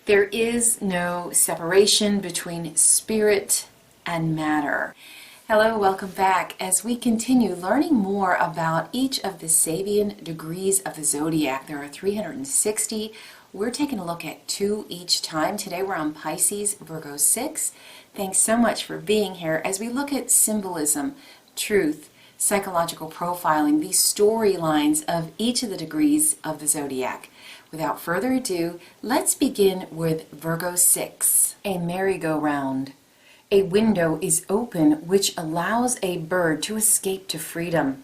There is no separation between spirit and matter. Hello, welcome back as we continue learning more about each of the Sabian degrees of the zodiac. There are 360. We're taking a look at 2 each time. Today we're on Pisces, Virgo 6. Thanks so much for being here as we look at symbolism, truth, psychological profiling, these storylines of each of the degrees of the zodiac. Without further ado, let's begin with Virgo 6, a merry-go-round. A window is open which allows a bird to escape to freedom.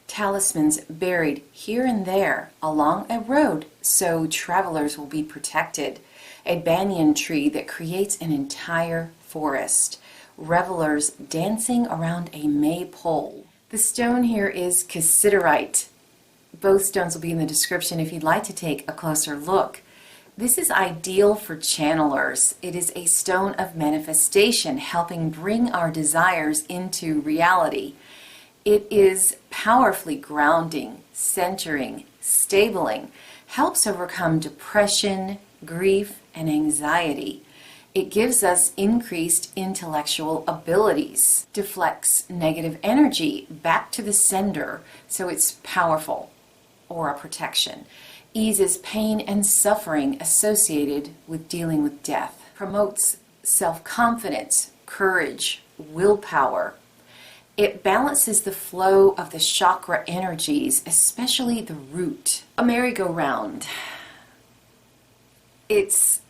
Talismans buried here and there along a road so travelers will be protected. A banyan tree that creates an entire forest. Revelers dancing around a maypole. The stone here is Cassiterite. Both stones will be in the description if you'd like to take a closer look. This is ideal for channelers. It is a stone of manifestation, helping bring our desires into reality. It is powerfully grounding, centering, stabling, helps overcome depression, grief, and anxiety. It gives us increased intellectual abilities, deflects negative energy back to the sender, so it's powerful. Or a protection, eases pain and suffering associated with dealing with death, promotes self-confidence, courage, willpower. It balances the flow of the chakra energies, especially the root. A merry-go-round. It's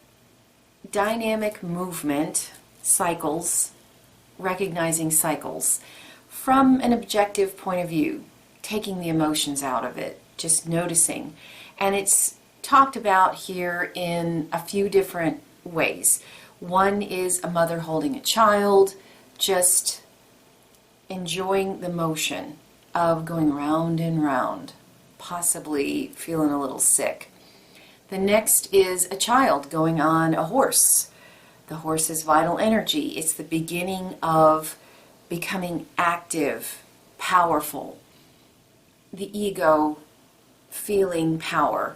dynamic movement, cycles, recognizing cycles from an objective point of view, taking the emotions out of it. Just noticing. And it's talked about here in a few different ways. One is a mother holding a child, just enjoying the motion of going round and round, possibly feeling a little sick. The next is a child going on a horse. The horse's vital energy. It's the beginning of becoming active, powerful. The ego feeling power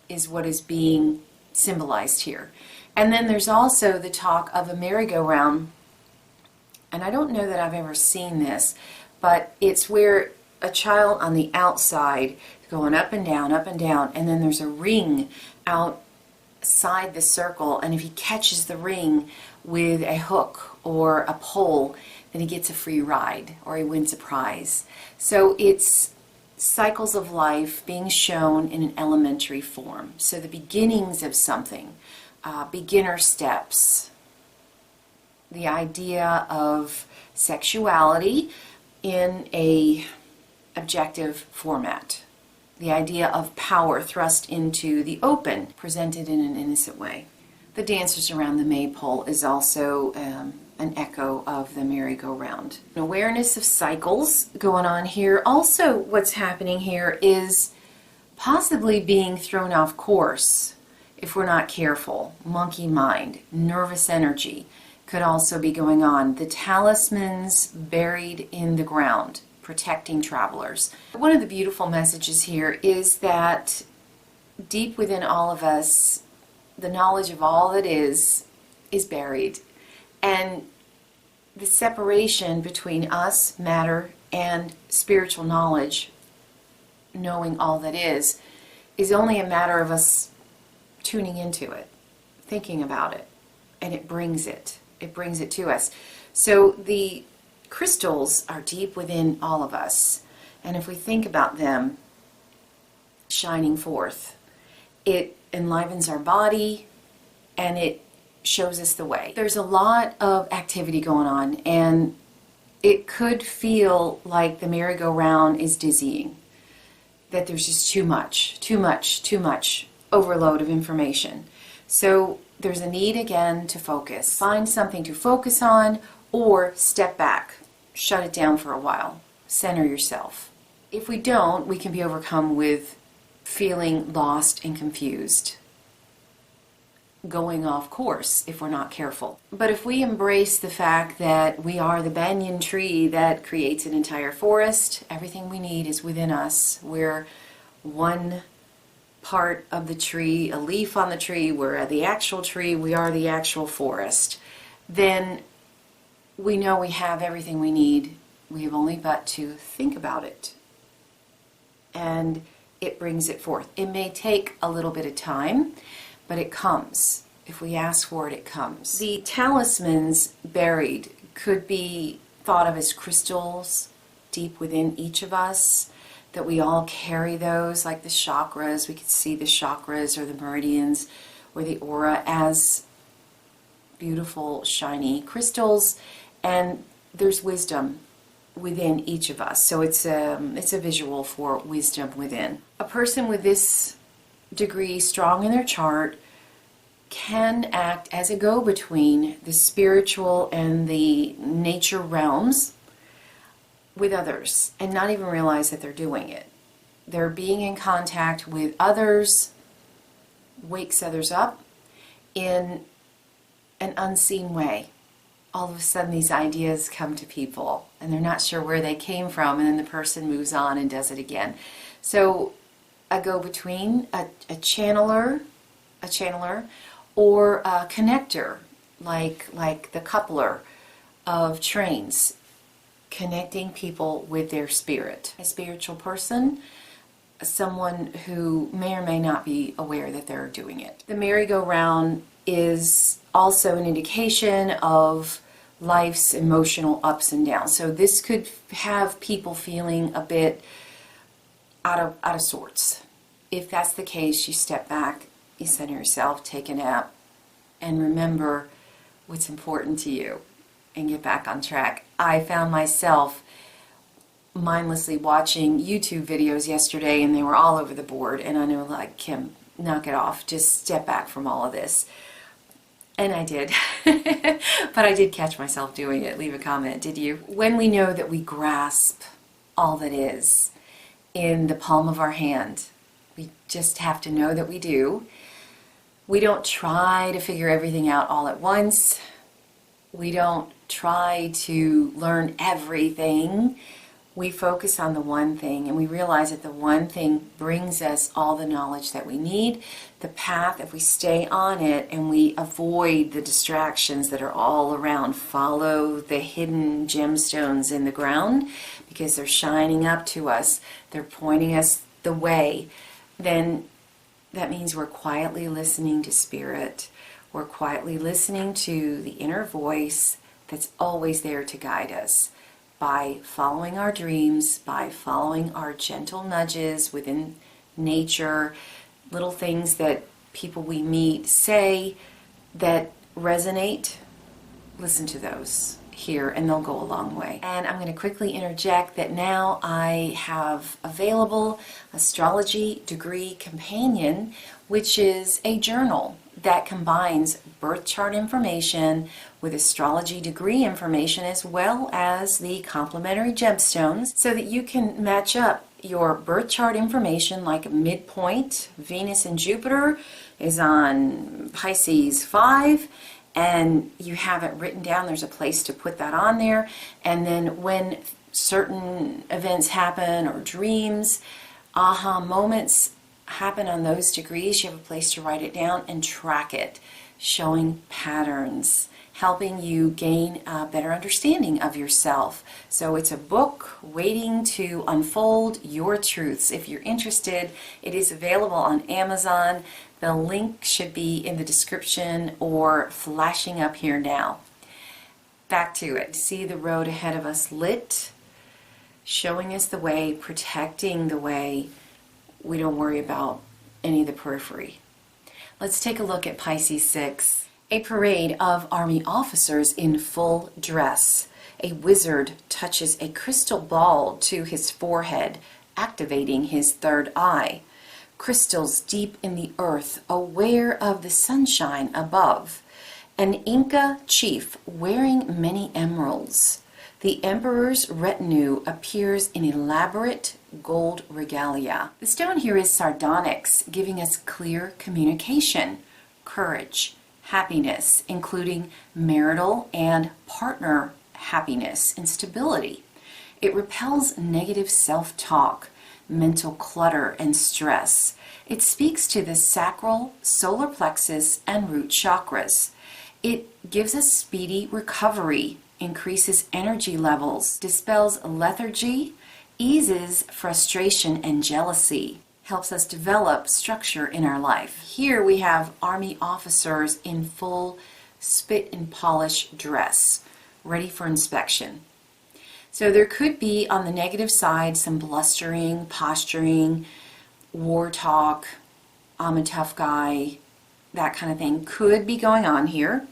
is what is being symbolized here. And then there's also the talk of a merry-go-round, and I don't know that I've ever seen this, but it's where a child on the outside going up and down, and then there's a ring outside the circle, and if he catches the ring with a hook or a pole, then he gets a free ride or he wins a prize. So it's cycles of life being shown in an elementary form. So the beginnings of something, beginner steps, the idea of sexuality in a objective format, the idea of power thrust into the open, presented in an innocent way. The dancers around the maypole is also an echo of the merry-go-round. An awareness of cycles going on here. Also, what's happening here is possibly being thrown off course if we're not careful. Monkey mind, nervous energy could also be going on. The talismans buried in the ground, protecting travelers. One of the beautiful messages here is that deep within all of us, the knowledge of all that is buried. And the separation between us, matter, and spiritual knowledge, knowing all that is only a matter of us tuning into it, thinking about it, and it brings it to us. So the crystals are deep within all of us, and if we think about them shining forth, it enlivens our body and it shows us the way. There's a lot of activity going on, and it could feel like the merry-go-round is dizzying, that there's just too much overload of information. So there's a need again to focus. Find something to focus on or step back, shut it down for a while, center yourself. If we don't, we can be overcome with feeling lost and confused, going off course if we're not careful. But if we embrace the fact that we are the banyan tree that creates an entire forest, everything we need is within us. We're one part of the tree, a leaf on the tree, we're the actual tree, we are the actual forest, then we know we have everything we need. We have only but to think about it, and it brings it forth. It may take a little bit of time, but it comes. If we ask for it, it comes. The talismans buried could be thought of as crystals deep within each of us, that we all carry those, like the chakras. We could see the chakras or the meridians or the aura as beautiful, shiny crystals, and there's wisdom within each of us. So it's a visual for wisdom within. A person with this degree strong in their chart can act as a go-between the spiritual and the nature realms with others and not even realize that they're doing it. They're being in contact with others, wakes others up in an unseen way. All of a sudden these ideas come to people and they're not sure where they came from, and then the person moves on and does it again. So a go-between, a channeler, or a connector, like the coupler of trains, connecting people with their spirit. A spiritual person, someone who may or may not be aware that they're doing it. The merry-go-round is also an indication of life's emotional ups and downs. So this could have people feeling a bit out of sorts. If that's the case, you step back, you center yourself, take a nap, and remember what's important to you and get back on track. I found myself mindlessly watching YouTube videos yesterday, and they were all over the board, and I know, like, Kim, knock it off, just step back from all of this. And I did. But I did catch myself doing it. Leave a comment, did you? When we know that we grasp all that is in the palm of our hand, we just have to know that we do. We don't try to figure everything out all at once. We don't try to learn everything. We focus on the one thing, and we realize that the one thing brings us all the knowledge that we need. The path, if we stay on it and we avoid the distractions that are all around, follow the hidden gemstones in the ground because they're shining up to us, they're pointing us the way, then that means we're quietly listening to Spirit. We're quietly listening to the inner voice that's always there to guide us, by following our dreams, by following our gentle nudges within nature, little things that people we meet say that resonate. Listen to those here, and they'll go a long way. And I'm going to quickly interject that now I have available Astrology Degree Companion, which is a journal that combines birth chart information with astrology degree information, as well as the complementary gemstones, so that you can match up your birth chart information, like midpoint. Venus and Jupiter is on Pisces 5, and you have it written down. There's a place to put that on there. And then when certain events happen, or dreams, aha moments happen on those degrees, you have a place to write it down and track it, showing patterns, helping you gain a better understanding of yourself. So it's a book waiting to unfold your truths. If you're interested, it is available on Amazon. The link should be in the description or flashing up here now. Back to it. See the road ahead of us lit, showing us the way, protecting the way. We don't worry about any of the periphery. Let's take a look at Pisces 6. A parade of army officers in full dress. A wizard touches a crystal ball to his forehead, activating his third eye. Crystals deep in the earth, aware of the sunshine above. An Inca chief wearing many emeralds. The emperor's retinue appears in elaborate gold regalia. The stone here is Sardonyx, giving us clear communication, courage, happiness, including marital and partner happiness and stability. It repels negative self-talk. mental clutter and stress. It speaks to the sacral, solar plexus, and root chakras. It gives us speedy recovery, increases energy levels, dispels lethargy, eases frustration and jealousy, helps us develop structure in our life. Here we have Army officers in full spit and polish dress, ready for inspection. So there could be, on the negative side, some blustering, posturing, war talk, I'm a tough guy, that kind of thing could be going on here.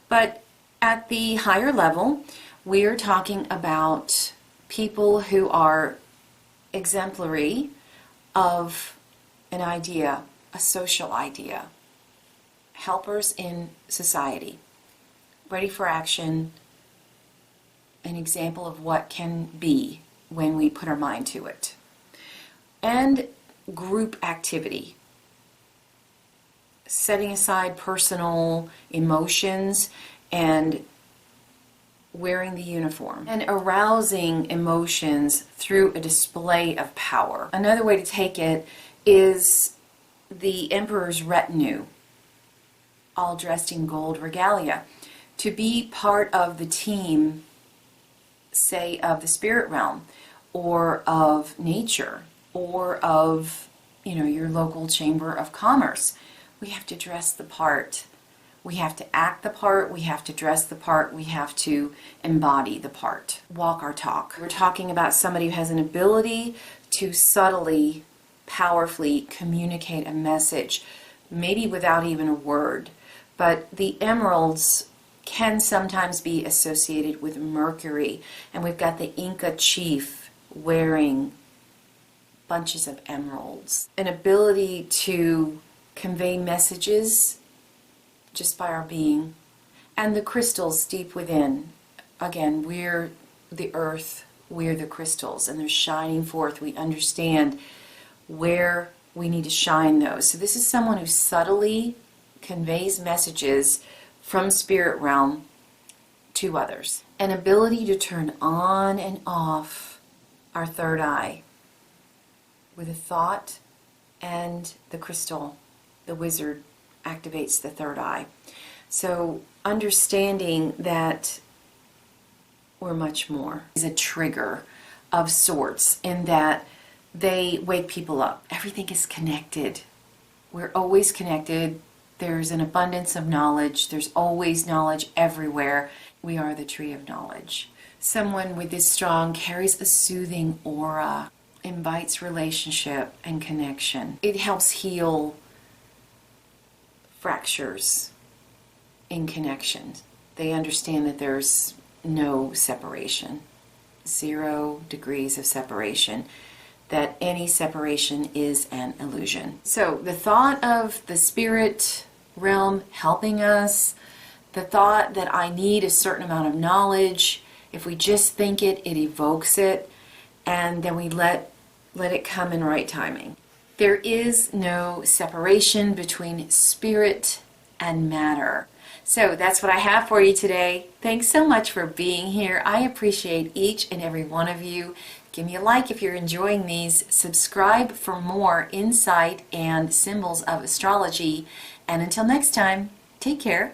But at the higher level, we're talking about people who are exemplary of an idea, a social idea, helpers in society, ready for action, an example of what can be when we put our mind to it. And group activity, setting aside personal emotions and wearing the uniform, and arousing emotions through a display of power. Another way to take it is the emperor's retinue, all dressed in gold regalia. To be part of the team, say, of the spirit realm, or of nature, or of, your local chamber of commerce, we have to dress the part. We have to act the part, we have to dress the part, we have to embody the part. Walk our talk. We're talking about somebody who has an ability to subtly, powerfully communicate a message, maybe without even a word. But the emeralds can sometimes be associated with Mercury, and we've got the Inca chief wearing bunches of emeralds. An ability to convey messages just by our being. And the crystals deep within. Again, we're the earth, we're the crystals, and they're shining forth. We understand where we need to shine those. So this is someone who subtly conveys messages from spirit realm to others. An ability to turn on and off our third eye with a thought, and the crystal, the wizard, activates the third eye. So understanding that we're much more is a trigger of sorts, in that they wake people up. Everything is connected. We're always connected. There's an abundance of knowledge. There's always knowledge everywhere. We are the tree of knowledge. Someone with this strong carries a soothing aura, invites relationship and connection. It helps heal fractures in connections. They understand that there's no separation, 0 degrees of separation, that any separation is an illusion. So the thought of the spirit realm helping us, the thought that I need a certain amount of knowledge, if we just think it, it evokes it, and then we let it come in right timing. There is no separation between spirit and matter. So that's what I have for you today. Thanks so much for being here. I appreciate each and every one of you. Give me a like if you're enjoying these. Subscribe for more insight and symbols of astrology. And until next time, take care.